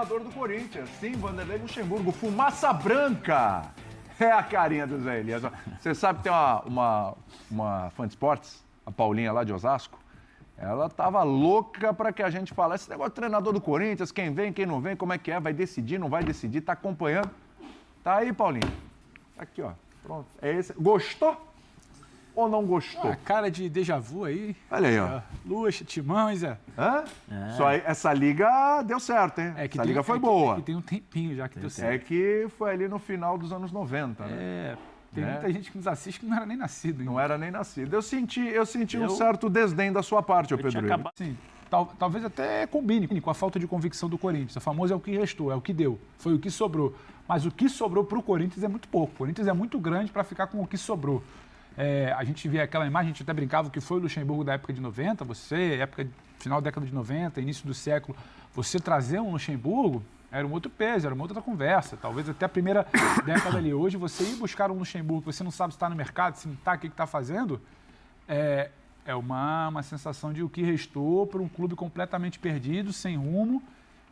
treinador do Corinthians. Sim, Vanderlei Luxemburgo, fumaça branca. É a carinha do Zé Elias. Você sabe que tem uma fã de esportes, a Paulinha lá de Osasco? Ela tava louca para que a gente falasse esse negócio de treinador do Corinthians, quem vem, quem não vem, como é que é, vai decidir, não vai decidir, tá acompanhando. Tá aí, Paulinha. Aqui, ó. Pronto. É esse. Gostou ou não gostou? Cara de déjà vu aí. Olha aí, ó. Lua, Timão, Zé. Hã? É. Só aí, essa liga deu certo, hein? Essa liga foi boa. Que tem um tempinho já que deu certo. É que foi ali no final dos anos 90, né? Tem muita gente que nos assiste que não era nem nascido. Não era nem nascido. Eu senti um certo desdém da sua parte, ô Pedro. Sim, talvez até combine com a falta de convicção do Corinthians. O famoso é o que restou, é o que deu, foi o que sobrou. Mas o que sobrou para o Corinthians é muito pouco. O Corinthians é muito grande para ficar com o que sobrou. A gente vê aquela imagem, a gente até brincava que foi o Luxemburgo da época de 90, final da década de 90, início do século, você trazer um Luxemburgo era um outro peso, era uma outra conversa. Talvez até a primeira década ali. Hoje, você ir buscar um Luxemburgo que você não sabe se está no mercado, se não está, o que está fazendo, é uma sensação de o que restou para um clube completamente perdido, sem rumo,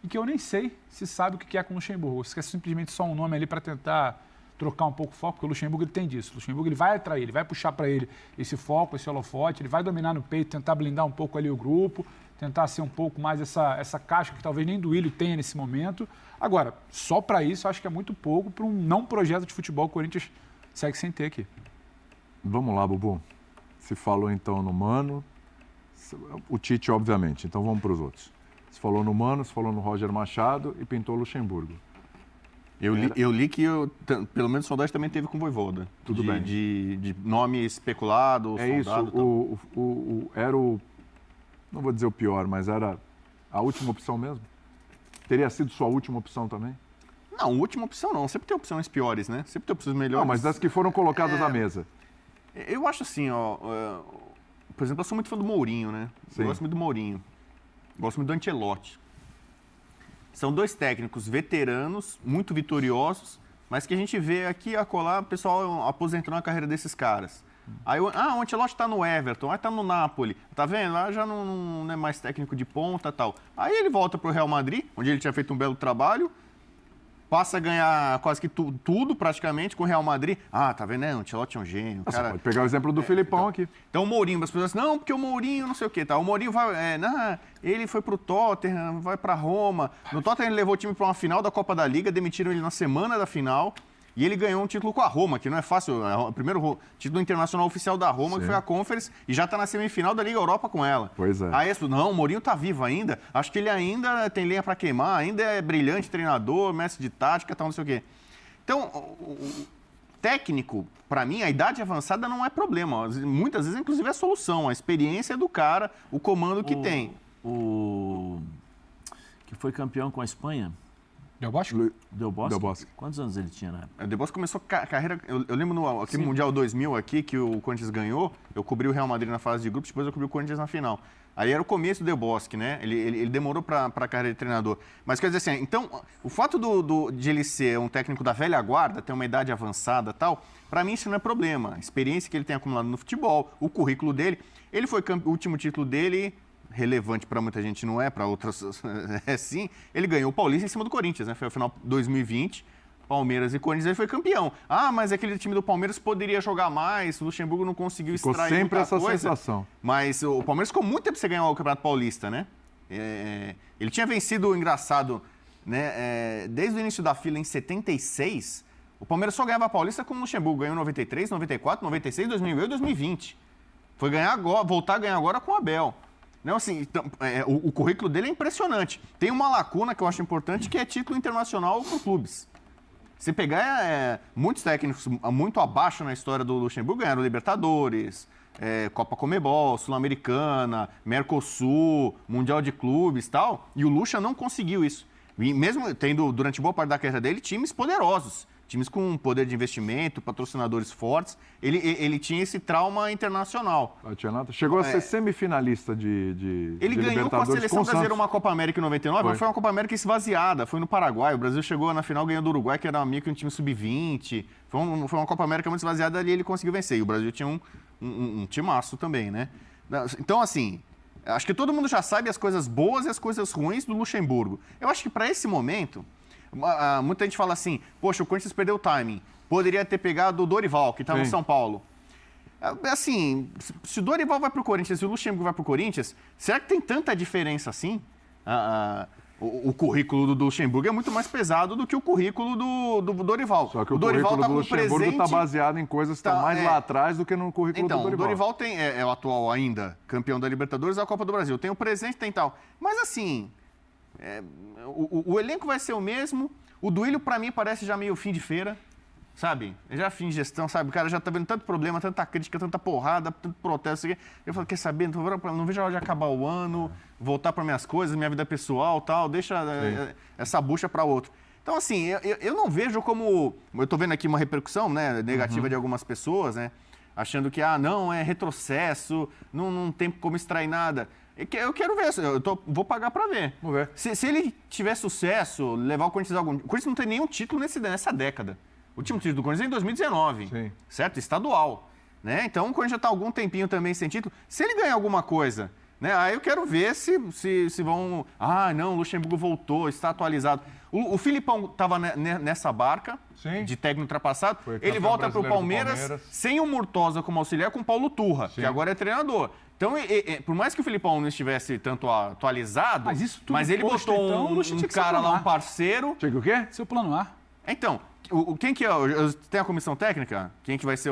e que eu nem sei se sabe o que é com o Luxemburgo. Se é simplesmente só um nome ali para tentar trocar um pouco o foco, porque o Luxemburgo ele tem disso. O Luxemburgo ele vai atrair, ele vai puxar para ele esse foco, esse holofote, ele vai dominar no peito, tentar blindar um pouco ali o grupo, tentar ser um pouco mais essa caixa que talvez nem Duílio tenha nesse momento. Agora, só para isso, eu acho que é muito pouco para um não projeto de futebol que o Corinthians segue sem ter aqui. Vamos lá, Bubu. Se falou então no Mano, o Tite, obviamente, então vamos para os outros. Se falou no Mano, se falou no Roger Machado e pintou o Luxemburgo. Eu li que, pelo menos, o sondagem também teve com o Vojvoda. Tudo bem. De nome especulado, sondado. Isso, era o... Não vou dizer o pior, mas era a última opção mesmo? Teria sido sua última opção também? Não, última opção não. Sempre tem opções piores, né? Sempre tem opções melhores. Não, mas das que foram colocadas à mesa. Eu acho assim, por exemplo, eu sou muito fã do Mourinho, né? Sim. Eu gosto muito do Mourinho. Gosto muito do Ancelotti. São dois técnicos veteranos, muito vitoriosos, mas que a gente vê aqui e acolá o pessoal aposentando a carreira desses caras. Aí, o Ancelotti tá no Everton, aí tá no Napoli, tá vendo? Lá já não é mais técnico de ponta e tal. Aí ele volta pro Real Madrid, onde ele tinha feito um belo trabalho, passa a ganhar quase que tudo praticamente com o Real Madrid. Tá vendo? O Ancelotti é um gênio. Você pode pegar o exemplo do Filipão aqui. Então o Mourinho, as pessoas não, porque o Mourinho não sei o quê, tá? O Mourinho vai, ele foi pro Tottenham, vai pra Roma. No Tottenham ele levou o time pra uma final da Copa da Liga, demitiram ele na semana da final. E ele ganhou um título com a Roma, que não é fácil. É o primeiro título internacional oficial da Roma, Sim. que foi a Conference, e já está na semifinal da Liga Europa com ela. Pois é. Aí, não, o Mourinho está vivo ainda. Acho que ele ainda tem lenha para queimar, ainda é brilhante treinador, mestre de tática, tal, não sei o quê. Então, o técnico, para mim, a idade avançada não é problema. Muitas vezes, inclusive, é solução. A experiência do cara, o comando que tem. Que foi campeão com a Espanha. Del Bosque? Del Bosque? Quantos anos ele tinha na época? O Del Bosque começou a carreira... Eu lembro no Mundial 2000 aqui, que o Corinthians ganhou, eu cobri o Real Madrid na fase de grupos, depois eu cobri o Corinthians na final. Aí era o começo do Del Bosque, né? Ele demorou para a carreira de treinador. Mas quer dizer assim, então, o fato de ele ser um técnico da velha guarda, ter uma idade avançada e tal, para mim isso não é problema. A experiência que ele tem acumulado no futebol, o currículo dele. Ele foi o último título dele... relevante para muita gente não é, para outras é sim, ele ganhou o Paulista em cima do Corinthians, né? Foi o final de 2020, Palmeiras e Corinthians, ele foi campeão. Mas aquele time do Palmeiras poderia jogar mais, o Luxemburgo não conseguiu extrair muita coisa. Ficou sempre essa sensação. Mas o Palmeiras ficou muito tempo sem ganhar o Campeonato Paulista, né? Ele tinha vencido, engraçado, né? Desde o início da fila, em 76, o Palmeiras só ganhava a Paulista com o Luxemburgo, ganhou em 93, 94, 96, 2008 e 2020. Foi voltar a ganhar agora com o Abel. Não, assim, então, o currículo dele é impressionante. Tem uma lacuna que eu acho importante, que é título internacional com clubes. Se pegar muitos técnicos muito abaixo na história do Luxemburgo, ganharam Libertadores, Copa Comebol, Sul-Americana, Mercosul, Mundial de Clubes e tal, e o Luxa não conseguiu isso. E mesmo tendo, durante boa parte da carreira dele, times poderosos. Times com poder de investimento, patrocinadores fortes, ele tinha esse trauma internacional. Chegou a ser semifinalista Ele ganhou com a seleção brasileira uma Copa América em 99, mas foi uma Copa América esvaziada, foi no Paraguai. O Brasil chegou na final ganhando do Uruguai, que era meio que um time sub-20. Foi uma Copa América muito esvaziada, ali ele conseguiu vencer. E o Brasil tinha um timaço também, né? Então, assim, Acho que todo mundo já sabe as coisas boas e as coisas ruins do Luxemburgo. Eu acho que para esse momento, muita gente fala assim, poxa, o Corinthians perdeu o timing. Poderia ter pegado o Dorival, que está no São Paulo. Assim, se o Dorival vai para o Corinthians e o Luxemburgo vai para o Corinthians, será que tem tanta diferença assim? O currículo do Luxemburgo é muito mais pesado do que o currículo do Dorival. Só que o Dorival currículo tá do Luxemburgo está baseado em coisas que estão mais lá atrás do que no currículo do Dorival. Então, o Dorival é o atual ainda campeão da Libertadores e da Copa do Brasil. Tem o presente, tem tal. Mas assim, o elenco vai ser o mesmo. O Duílio, para mim, parece já meio fim de feira. Sabe? Já fim de gestão, sabe? O cara já tá vendo tanto problema, tanta crítica, tanta porrada, tanto protesto. Eu falo, quer saber? Não vejo a hora de acabar o ano, voltar para minhas coisas, minha vida pessoal tal, deixa essa bucha para outro. Então, assim, eu não vejo como... Eu tô vendo aqui uma repercussão, né, negativa de algumas pessoas, né? Achando que, não, é retrocesso, não tem como extrair nada. Eu quero ver, vou pagar para ver. Vamos ver. Se ele tiver sucesso, levar o Corinthians a algum... O Corinthians não tem nenhum título nessa década. O último título do Corinthians é em 2019, Sim. certo? Estadual. Né? Então o Corinthians já está há algum tempinho também sem título. Se ele ganhar alguma coisa, né? Aí eu quero ver se vão... não, o Luxemburgo voltou, está atualizado. O Filipão estava nessa barca de técnico ultrapassado. Ele volta para o Palmeiras sem o Murtosa como auxiliar, com o Paulo Turra, que agora é treinador. Então, por mais que o Filipão não estivesse tanto atualizado, mas ele botou então, um cara lá, um parceiro... Tinha que o quê? Seu plano A. Então... Quem que é? Tem a comissão técnica? Quem que vai ser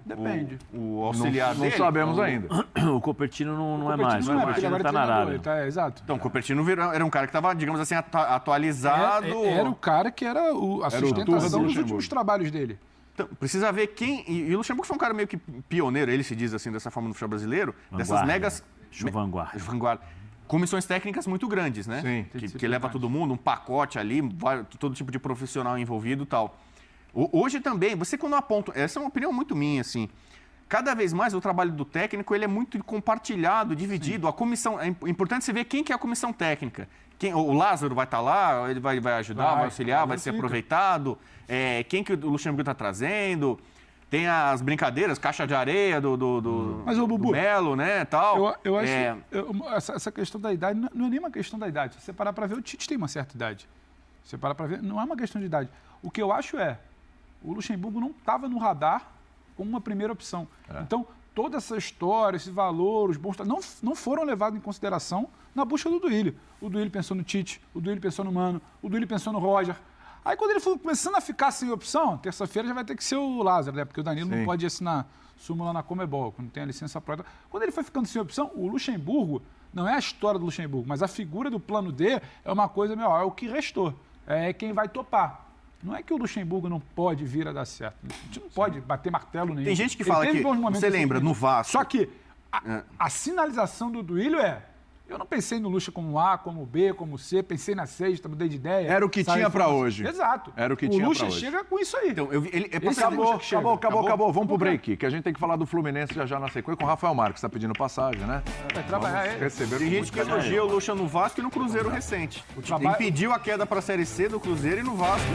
Depende. o auxiliar dele? Não sabemos ainda. O Copertino não é mais. Não é, porque ele agora está na Arábia. Exato. Então, o Copertino era um cara que estava, digamos assim, atualizado. Era o cara que era a sustentação dos últimos trabalhos dele. Então, precisa ver quem... E o Luxemburgo foi um cara meio que pioneiro, ele se diz assim, dessa forma no futebol brasileiro, dessas megas... Vanguarda. Comissões técnicas muito grandes, né? Sim. Que leva todo mundo, um pacote ali, todo tipo de profissional envolvido e tal. Hoje também, você quando aponta... Essa é uma opinião muito minha, assim. Cada vez mais o trabalho do técnico ele é muito compartilhado, dividido. A comissão... É importante você ver quem que é a comissão técnica. O Lázaro vai estar lá, ele vai ajudar, vai auxiliar, vai ser aproveitado. Quem que o Luxemburgo está trazendo... Tem as brincadeiras, caixa de areia do Melo, né, tal. Eu acho essa questão da idade não é nem uma questão da idade. Se você parar para ver, o Tite tem uma certa idade. Se você parar para ver, não é uma questão de idade. O que eu acho o Luxemburgo não estava no radar como uma primeira opção. Então, toda essa história, esse valor, os bons... Não foram levados em consideração na busca do Duílio. O Duílio pensou no Tite, o Duílio pensou no Mano, o Duílio pensou no Roger. Aí quando ele foi começando a ficar sem opção, terça-feira já vai ter que ser o Lázaro, né? Porque o Danilo não pode assinar súmula na Comebol, quando tem a licença própria. Quando ele foi ficando sem opção, o Luxemburgo, não é a história do Luxemburgo, mas a figura do plano D é uma coisa, é o que restou. É quem vai topar. Não é que o Luxemburgo não pode vir a dar certo. A gente não pode bater martelo nenhum. Tem gente que fala que, você lembra, no Vasco... Só que a sinalização do Duílio eu não pensei no Luxa como A, como B, como C, pensei na C, mudei de ideia. Era o que tinha para hoje. Exato. Era o que tinha para hoje. O Luxa chega com isso aí. Então, acabou. Vamos pro break, que a gente tem que falar do Fluminense já na sequência com o Rafael Marques, está pedindo passagem, né? Vai trabalhar ele. Tem gente que elogia o Luxa no Vasco e no Cruzeiro recente. Impediu a queda para a Série C do Cruzeiro e no Vasco.